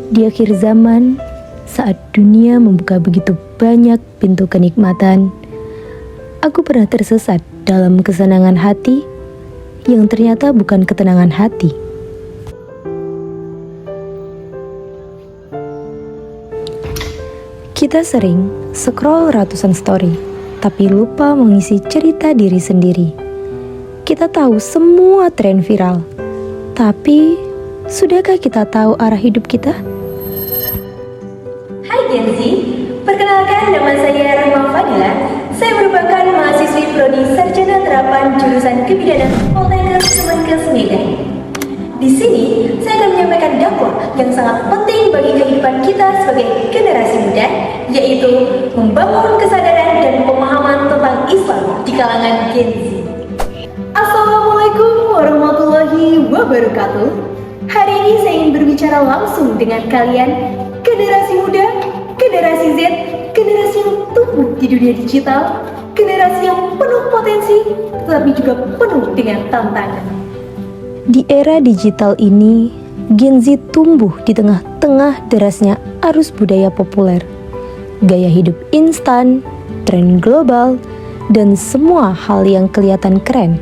Di akhir zaman, saat dunia membuka begitu banyak pintu kenikmatan, aku pernah tersesat dalam kesenangan hati yang ternyata bukan ketenangan hati. Kita sering scroll ratusan story, tapi lupa mengisi cerita diri sendiri. Kita tahu semua tren viral, tapi sudahkah kita tahu arah hidup kita? Hai Gen Z, perkenalkan nama saya Rima Fadila. Saya merupakan mahasiswi Prodi Sarjana Terapan jurusan Kebidanan Poltekkes Kemenkes Medan. Di sini, saya akan menyampaikan dakwah yang sangat penting bagi kehidupan kita sebagai generasi muda, yaitu membangun kesadaran dan pemahaman tentang Islam di kalangan Gen Z. Assalamualaikum warahmatullahi wabarakatuh. Hari ini saya ingin berbicara langsung dengan kalian, generasi muda, generasi Z, generasi yang tumbuh di dunia digital, generasi yang penuh potensi, tetapi juga penuh dengan tantangan. Di era digital ini, Gen Z tumbuh di tengah-tengah derasnya arus budaya populer, gaya hidup instan, tren global, dan semua hal yang kelihatan keren.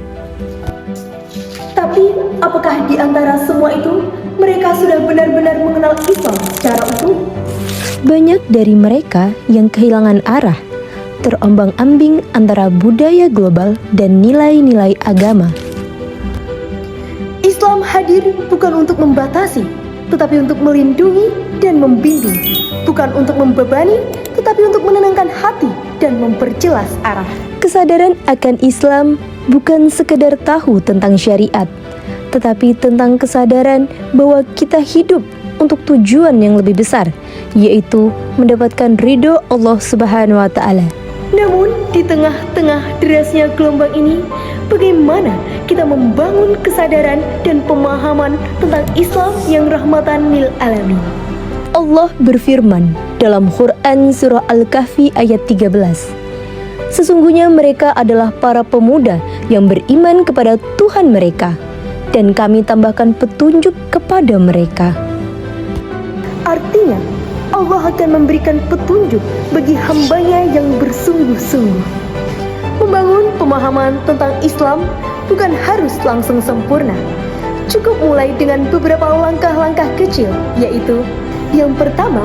Tapi, apakah di antara semua itu, mereka sudah benar-benar mengenal Islam secara utuh? Banyak dari mereka yang kehilangan arah, terombang-ambing antara budaya global dan nilai-nilai agama. Islam hadir bukan untuk membatasi, tetapi untuk melindungi dan membimbing. Bukan untuk membebani, tetapi untuk menenangkan hati dan memperjelas arah. Kesadaran akan Islam bukan sekedar tahu tentang syariat, tetapi tentang kesadaran bahwa kita hidup untuk tujuan yang lebih besar, yaitu mendapatkan ridho Allah Subhanahu wa Ta'ala. Namun, di tengah-tengah derasnya gelombang ini, bagaimana kita membangun kesadaran dan pemahaman tentang Islam yang rahmatan lil alamin? Allah berfirman dalam Quran Surah Al-Kahfi ayat 13. Sesungguhnya mereka adalah para pemuda yang beriman kepada Tuhan mereka, dan kami tambahkan petunjuk kepada mereka. Artinya, Allah akan memberikan petunjuk bagi hambanya yang bersungguh-sungguh. Membangun pemahaman tentang Islam bukan harus langsung sempurna. Cukup mulai dengan beberapa langkah-langkah kecil, yaitu yang pertama,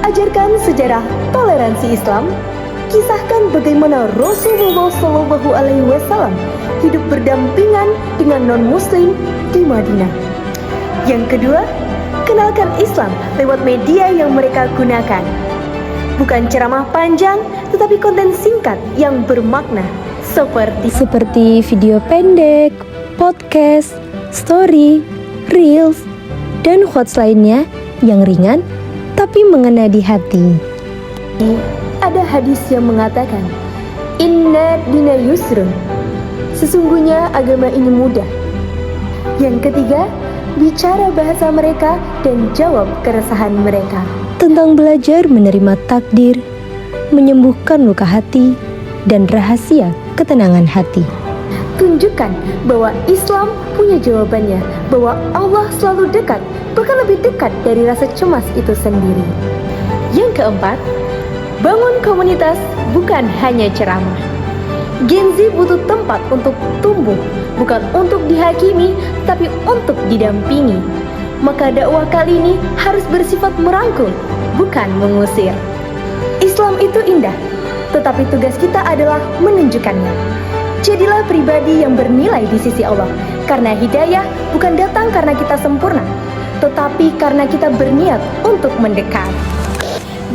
ajarkan sejarah toleransi Islam. Kisahkan bagaimana Rasulullah SAW hidup berdampingan dengan non-muslim di Madinah. Yang kedua, kenalkan Islam lewat media yang mereka gunakan. Bukan ceramah panjang, tetapi konten singkat yang bermakna, seperti video pendek, podcast, story, reels, dan quotes lainnya yang ringan tapi mengena di hati. Ada hadis yang mengatakan, Inna dina yusrun, sesungguhnya agama ini mudah. Yang ketiga, bicara bahasa mereka dan jawab keresahan mereka. Tentang belajar menerima takdir, menyembuhkan luka hati, dan rahasia ketenangan hati. Tunjukkan bahwa Islam punya jawabannya, bahwa Allah selalu dekat, bahkan lebih dekat dari rasa cemas itu sendiri. Yang keempat, bangun komunitas bukan hanya ceramah. Gen Z butuh tempat untuk tumbuh, bukan untuk dihakimi, tapi untuk didampingi. Maka dakwah kali ini harus bersifat merangkul, bukan mengusir. Islam itu indah, tetapi tugas kita adalah menunjukkannya. Jadilah pribadi yang bernilai di sisi Allah, karena hidayah bukan datang karena kita sempurna, tetapi karena kita berniat untuk mendekat.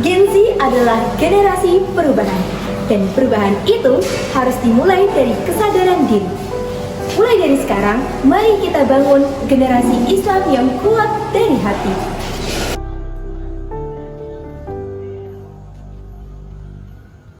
Gen Z adalah generasi perubahan, dan perubahan itu harus dimulai dari kesadaran diri. Mulai dari sekarang, mari kita bangun generasi Islam yang kuat dari hati.